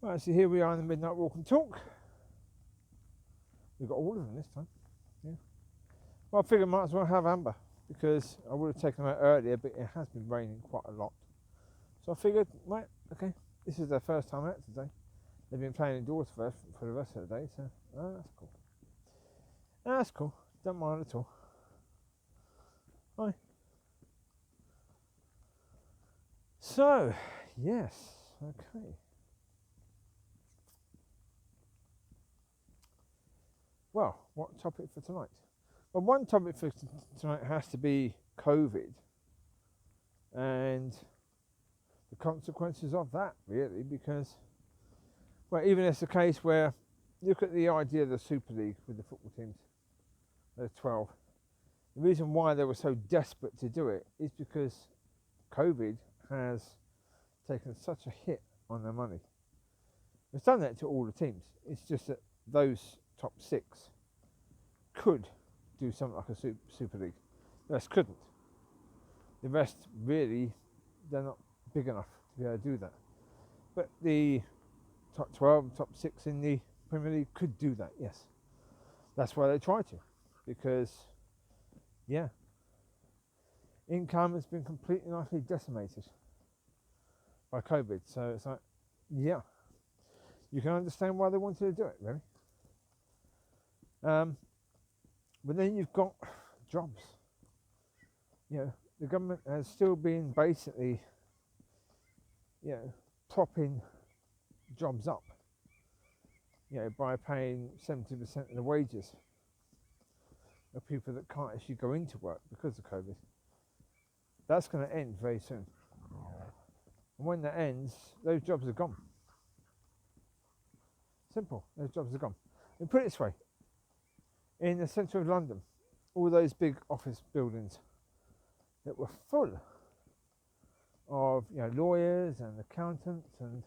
Right, so here we are in the Midnight Walk and Talk. We've got all of them this time. Yeah. Well, I figured I might as well have Amber because I would have taken them out earlier, but it has been raining quite a lot. So I figured, right, okay, this is their first time out today. They've been playing indoors for the rest of the day, so that's cool. That's cool. Don't mind at all. Hi. So, yes, okay. Well, what topic for tonight? Well, one topic for tonight has to be COVID and the consequences of that, really, because, well, even it's a case where, look at the idea of the Super League with the football teams, there's 12. The reason why they were so desperate to do it is because COVID has taken such a hit on their money. It's done that to all the teams. It's just that those top 6 could do something like a Super League. The rest couldn't. The rest really, they're not big enough to be able to do that. But the top 12, top 6 in the Premier League could do that, yes. That's why they try to, because, yeah, income has been completely and utterly decimated by COVID. So it's like, yeah, you can understand why they wanted to do it, really. But then you've got jobs. You know, the government has still been basically, propping jobs up, by paying 70% of the wages of people that can't actually go into work because of COVID. That's going to end very soon. And when that ends, those jobs are gone. Simple, those jobs are gone. And put it this way, in the centre of London, all those big office buildings that were full of lawyers and accountants and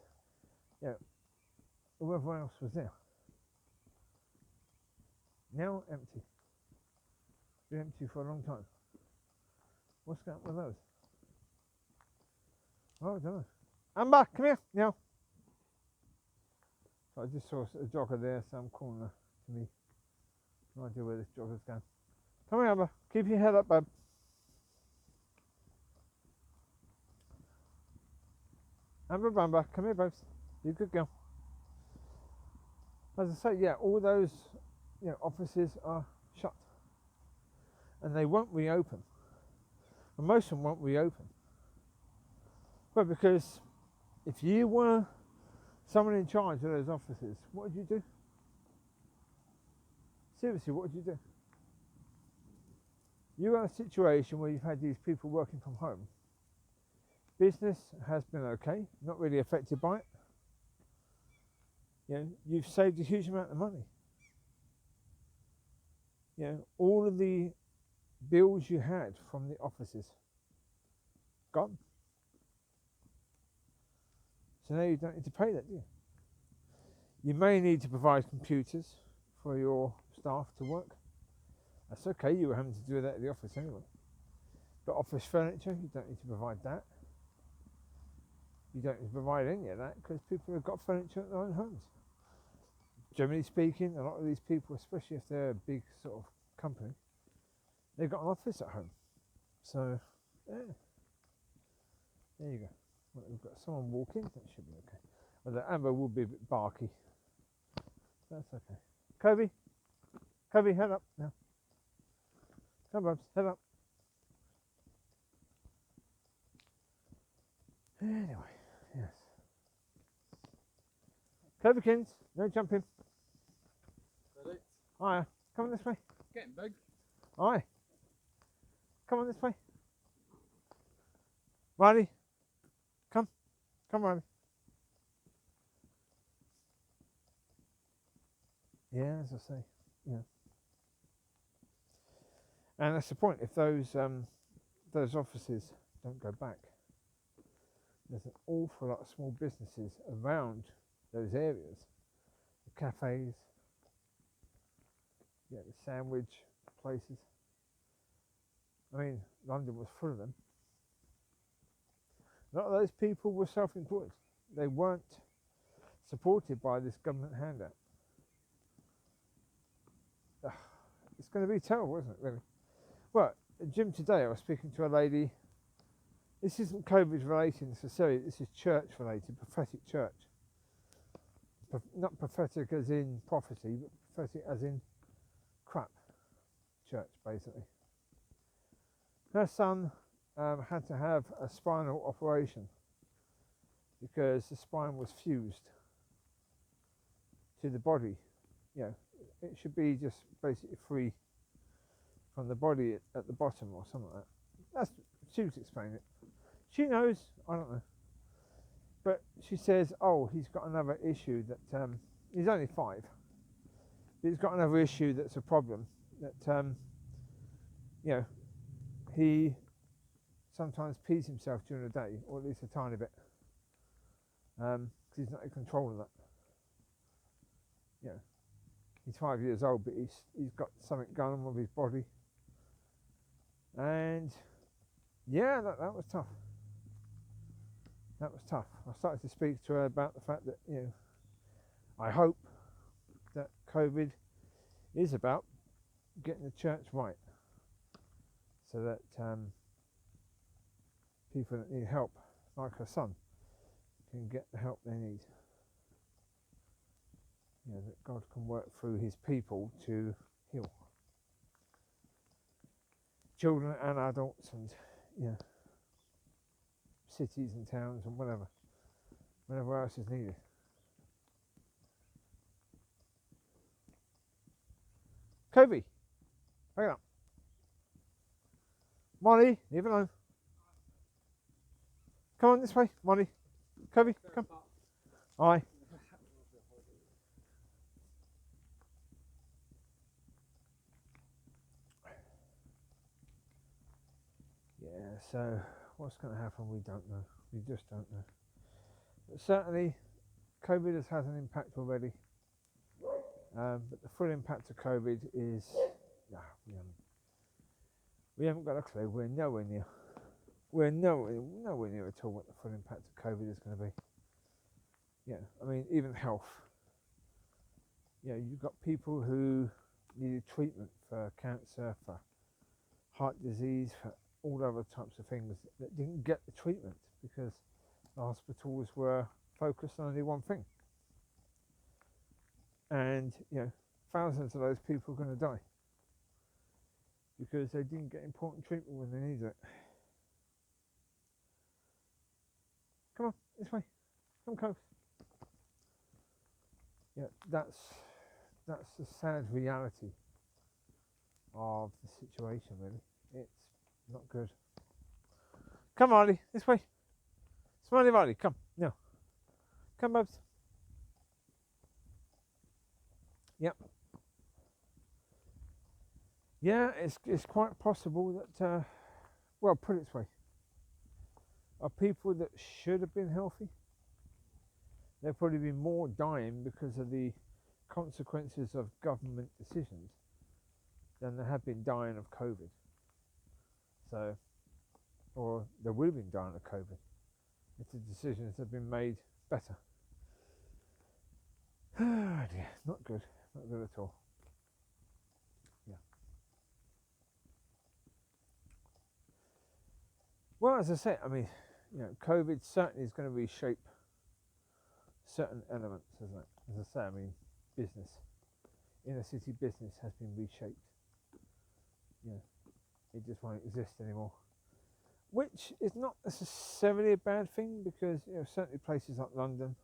whoever else was there, now empty. Been empty for a long time. What's going on with those? Oh, I don't know. Amber, come here now. So I just saw a jogger there, some corner to me. No idea where this jogger's going. Come here, Amber. Keep your head up, bub. Amber, Bamba, come here, babes. You're a good girl. As I say, all those offices are shut, and they won't reopen. And most of them won't reopen. Well, because if you were someone in charge of those offices, what would you do? Seriously, what would you do? You've got a situation where you've had these people working from home. Business has been okay, not really affected by it. You've saved a huge amount of money. All of the bills you had from the offices, gone. So now you don't need to pay that, do you? You may need to provide computers for your staff to work. That's okay, you were having to do that at the office anyway. But office furniture, you don't need to provide that. You don't need to provide any of that because people have got furniture at their own homes. Generally speaking, a lot of these people, especially if they're a big sort of company, they've got an office at home. So, there you go. Well, we've got someone walking, that should be okay. Although Amber will be a bit barky. That's okay. Covie, head up now. Come, Bubs, head up. Anyway, yes. Coviekins, no jumping. Ready? Hiya, come on this way. Getting big. Aye. Come on this way. Riley, come. Come, Riley. Yeah, as I say, And that's the point. If those offices don't go back, there's an awful lot of small businesses around those areas, the cafes, the sandwich places. I mean, London was full of them. A lot of those people were self-employed. They weren't supported by this government handout. It's going to be terrible, isn't it, really? Well, at gym today, I was speaking to a lady. This isn't COVID related necessarily, this is church related, prophetic church. Not prophetic as in prophecy, but prophetic as in crap church, basically. Her son had to have a spinal operation because the spine was fused to the body. You know, it should be just basically free from the body at the bottom or something like that. That's she was explaining it. She knows, I don't know. But she says, oh, he's got another issue that he's only 5. But he's got another issue that's a problem that you know, he sometimes pees himself during the day, or at least a tiny bit, because he's not in control of that. You know, he's 5 years old, but he's got something going on with his body, and yeah, that was tough. That was tough. I started to speak to her about the fact that, you know, I hope that COVID is about getting the church right, so that people that need help, like her son, can get the help they need. You know, that God can work through his people to heal children and adults, and you know, cities and towns and whatever else is needed. Covie, hang up. Mollie, leave it alone. Come on this way, Mollie. Covie, come. Aye. Yeah, so what's going to happen, we don't know. We just don't know. But certainly, COVID has had an impact already. But the full impact of COVID is, we haven't got a clue. We're nowhere near. We're nowhere near at all what the full impact of COVID is going to be. Yeah, I mean, even health. You know, you've got people who needed treatment for cancer, for heart disease, for all other types of things that didn't get the treatment because the hospitals were focused on only one thing. And, you know, thousands of those people are going to die because they didn't get important treatment when they needed it. Come on, this way. Come close. Yeah, that's the sad reality of the situation, really. It's not good. Come, Mollie, this way. Smiley Mollie, come. No. Come, Bubs. Yep. Yeah, it's quite possible that, well, put it this way, are people that should have been healthy, they'll probably be more dying because of the consequences of government decisions than there have been dying of COVID. So, or there would have been dying of COVID if the decisions had been made better. Oh dear, not good at all. Yeah. Well, as I said, I mean, you know, COVID certainly is going to reshape certain elements, isn't it? As I say, I mean, business, inner city business has been reshaped. You know, it just won't exist anymore, which is not necessarily a bad thing because, you know, certainly places like London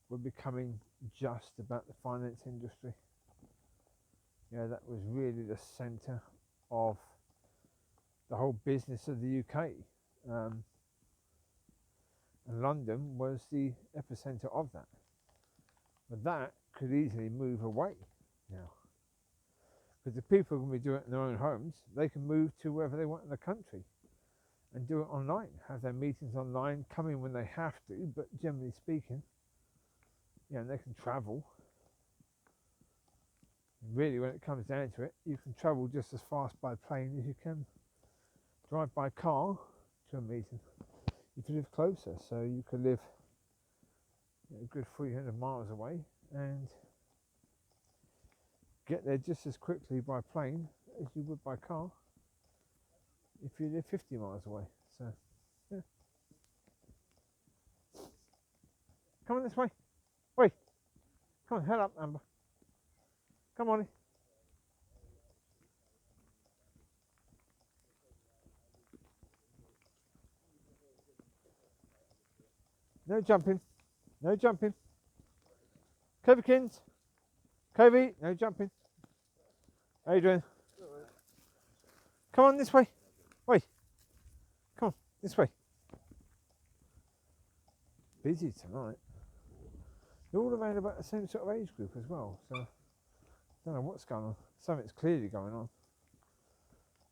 were becoming just about the finance industry. You know, that was really the centre of the whole business of the UK. And London was the epicentre of that. But that could easily move away now. Because if people are going to be doing it in their own homes, they can move to wherever they want in the country and do it online, have their meetings online, come in when they have to, but generally speaking, you know, they can travel. Really, when it comes down to it, you can travel just as fast by plane as you can drive by car to a meeting. You could live closer, so you could live a good 300 miles away and get there just as quickly by plane as you would by car if you live 50 miles away. So, yeah. Come on this way. Wait. Come on, head up, Amber. Come on. No jumping. No jumping. Coviekins. Covie, no jumping. How you doing? Come on this way. Wait. Come on, this way. Busy tonight. They're all around about the same sort of age group as well, so I don't know what's going on. Something's clearly going on.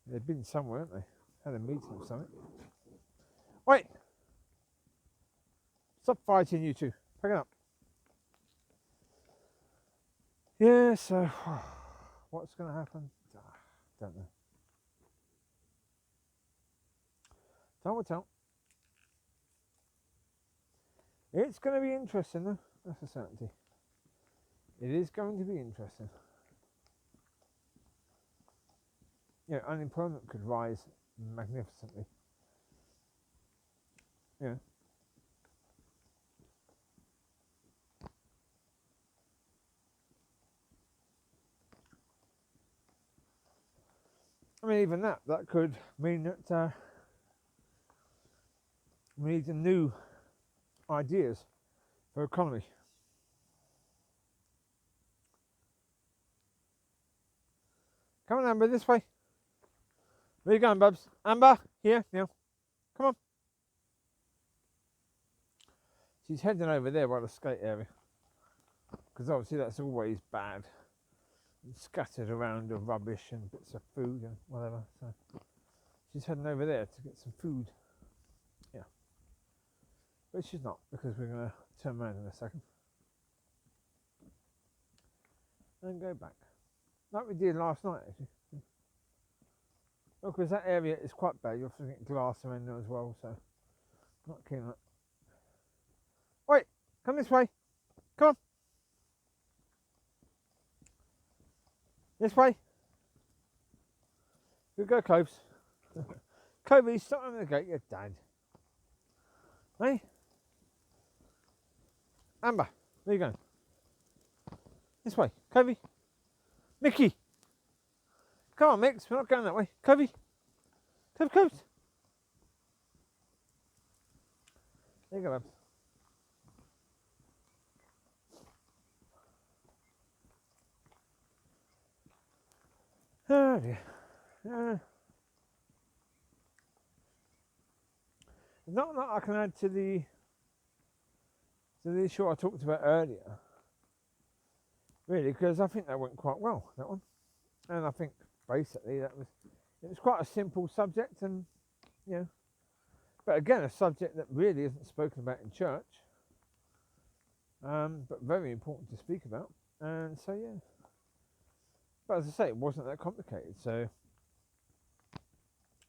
They've been somewhere, haven't they? Had a meeting or something. Wait! Stop fighting, you two. Pick it up. Yeah, so what's going to happen? Don't know. Time will tell. It's going to be interesting, though. That's a certainty. It is going to be interesting. Yeah, unemployment could rise magnificently. Yeah. I mean, even that could mean that we need new ideas for economy. Come on, Amber, this way. Where you going, Bubs? Amber, here, now. Come on. She's heading over there by the skate area. Because obviously that's always bad. It's scattered around of rubbish and bits of food and whatever. So she's heading over there to get some food. Yeah. But she's not, because we're going to turn around in a second. And go back. Like we did last night, actually. Well, because that area is quite bad. You have to get glass around there as well, so not keen on it. Wait, come this way. Come on. This way. Good go, Coves. Covie, stop having the gate, your dad. Hey? Amber, where you going? This way. Covie. Mickey. Come on, Mix, we're not going that way. Covie. Coves. There you go, Babs. Oh dear. Not that I can add to the issue I talked about earlier. Really, because I think that went quite well, that one. And I think basically it was quite a simple subject, and you know, but again a subject that really isn't spoken about in church, but very important to speak about. And so yeah, but as I say, it wasn't that complicated. So,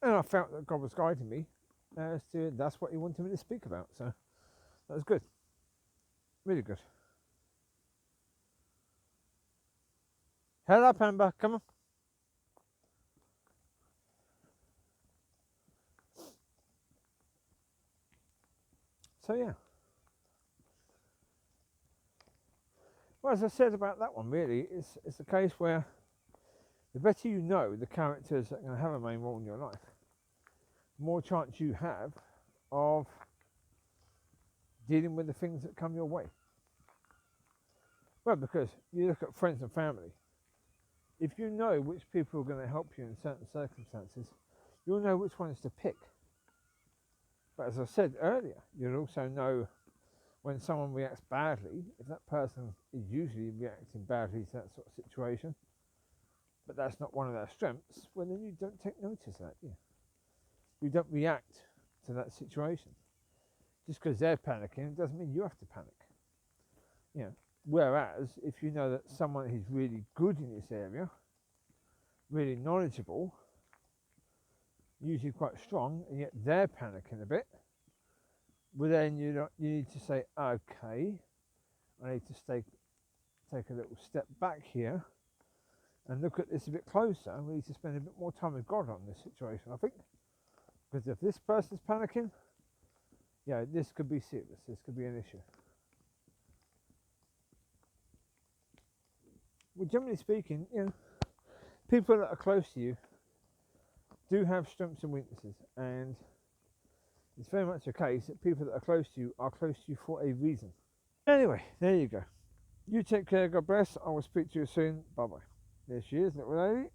and I felt that God was guiding me as to that's what He wanted me to speak about. So that was good, really good. Head up, Amber, come on. So yeah. Well, as I said about that one, really, it's a case where the better you know the characters that are going to have a main role in your life, the more chance you have of dealing with the things that come your way. Well, because you look at friends and family. If you know which people are going to help you in certain circumstances, you'll know which ones to pick. But as I said earlier, you'll also know when someone reacts badly, if that person is usually reacting badly to that sort of situation, but that's not one of their strengths, well then you don't take notice of that, yeah. You don't react to that situation. Just because they're panicking, it doesn't mean you have to panic. You know, whereas if you know that someone is really good in this area, really knowledgeable, usually quite strong, and yet they're panicking a bit, well then you need to say, okay, I need to take a little step back here and look at this a bit closer. We need to spend a bit more time with God on this situation, I think. Because if this person's panicking, yeah, this could be serious. This could be an issue. Well, generally speaking, you know, people that are close to you do have strengths and weaknesses, and it's very much the case that people that are close to you are close to you for a reason. Anyway, there you go. You take care, God bless. I will speak to you soon. Bye bye. There she is, little lady.